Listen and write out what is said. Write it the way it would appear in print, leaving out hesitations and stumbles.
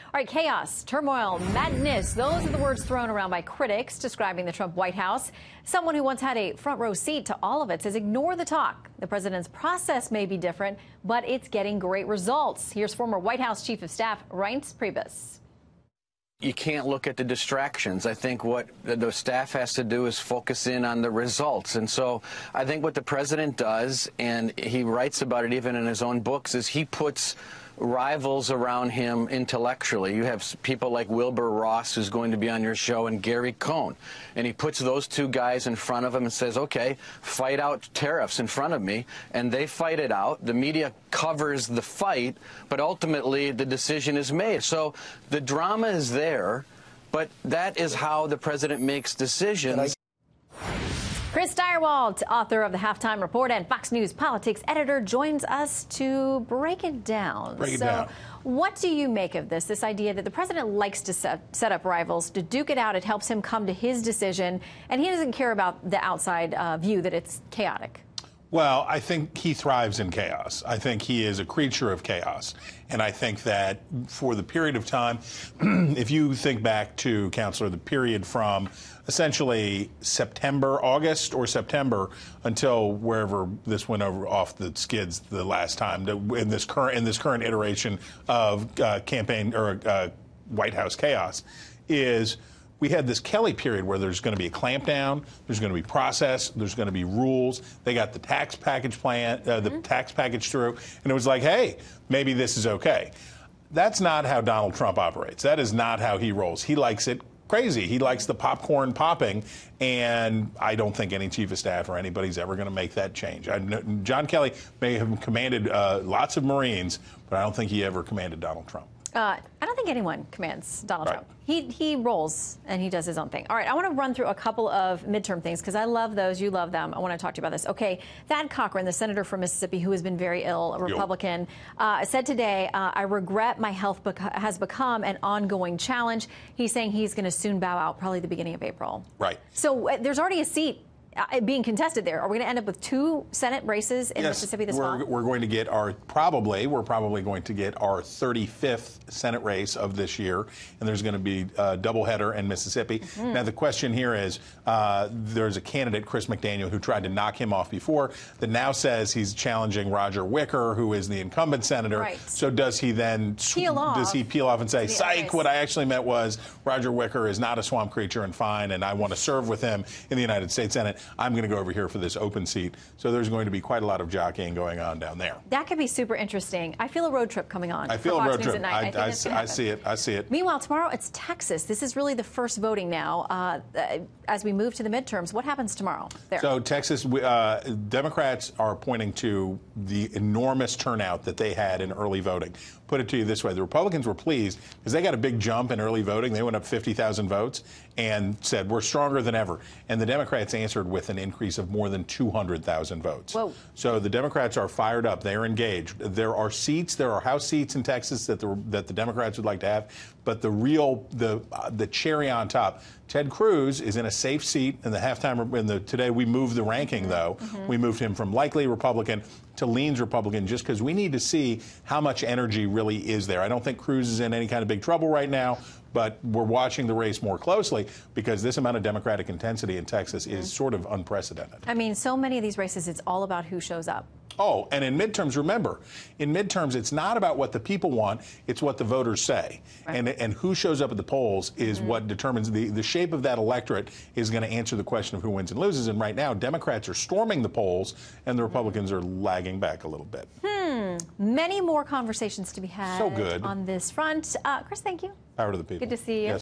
All right, chaos, turmoil, madness. Those are the words thrown around by critics describing the Trump White House. Someone who once had a front row seat to all of it says ignore the talk. The president's process may be different, but it's getting great results. Here's former White House Chief of Staff Reince Priebus. You can't look at the distractions. I think what the staff has to do is focus in on the results. And so I think what the president does, and he writes about it even in his own books, is he puts rivals around him intellectually. You have people like Wilbur Ross, who's going to be on your show, and Gary Cohn. And he puts those two guys in front of him and says, okay, fight out tariffs in front of me. And they fight it out. The media covers the fight, but ultimately the decision is made. So the drama is there, but that is how the president makes decisions. Chris Stirewalt, author of the Halftime Report and Fox News politics editor, joins us to break it down. What do you make of this idea that the president likes to set up rivals, to duke it out? It helps him come to his decision, and he doesn't care about the outside view that it's chaotic. Well, I think he thrives in chaos. I think he is a creature of chaos. And I think that for the period of time, if you think back to, Counselor, the period from essentially August or September, until wherever this went off the skids the last time, in this current iteration of campaign or White House chaos, is we had this Kelly period where there's going to be a clampdown, there's going to be process, there's going to be rules. They got the tax package plan, the tax package through, and it was like, hey, maybe this is okay. That's not how Donald Trump operates. That is not how he rolls. He likes it crazy. He likes the popcorn popping, and I don't think any chief of staff or anybody's ever going to make that change. John Kelly may have commanded lots of Marines, but I don't think he ever commanded Donald Trump. I don't think anyone commands Donald Trump. He rolls and he does his own thing. All right, I want to run through a couple of midterm things because I love those. You love them. I want to talk to you about this. Okay, Thad Cochran, the senator from Mississippi who has been very ill, a Republican, said today, I regret my health has become an ongoing challenge. He's saying he's going to soon bow out, probably the beginning of April. Right. So there's already a seat being contested there. Are we going to end up with 2 Senate races in Mississippi this fall? We're going to get we're probably going to get our 35th Senate race of this year, and there's going to be a doubleheader in Mississippi. Now, the question here is, there's a candidate, Chris McDaniel, who tried to knock him off before, that now says he's challenging Roger Wicker, who is the incumbent senator. Right. So does he then peel off and say, psych, what I actually meant was Roger Wicker is not a swamp creature and fine, and I want to serve with him in the United States Senate. I'm going to go over here for this open seat. So there's going to be quite a lot of jockeying going on down there. That could be super interesting. I feel a road trip coming on. I feel a road trip. I see it. I see it. Meanwhile, tomorrow it's Texas. This is really the first voting now. As we move to the midterms, what happens tomorrow there? So Texas, Democrats are pointing to the enormous turnout that they had in early voting. Put it to you this way. The Republicans were pleased because they got a big jump in early voting. They went up 50,000 votes and said, we're stronger than ever. And the Democrats answered with an increase of more than 200,000 votes. Whoa. So the Democrats are fired up. They are engaged. There are House seats in Texas that the Democrats would like to have. But the cherry on top, Ted Cruz is in a safe seat in the halftime. Today we moved the ranking, though. We moved him from likely Republican to leans Republican just because we need to see how much energy really is there. I don't think Cruz is in any kind of big trouble right now, but we're watching the race more closely because this amount of Democratic intensity in Texas is sort of unprecedented. I mean, so many of these races, it's all about who shows up. Oh, and in midterms, remember, in midterms, it's not about what the people want, it's what the voters say. Right. And who shows up at the polls is what determines the shape of that electorate is going to answer the question of who wins and loses. And right now, Democrats are storming the polls and the Republicans are lagging back a little bit. Many more conversations to be had so good on this front. Chris, thank you. Power to the people. Good to see you. Yes.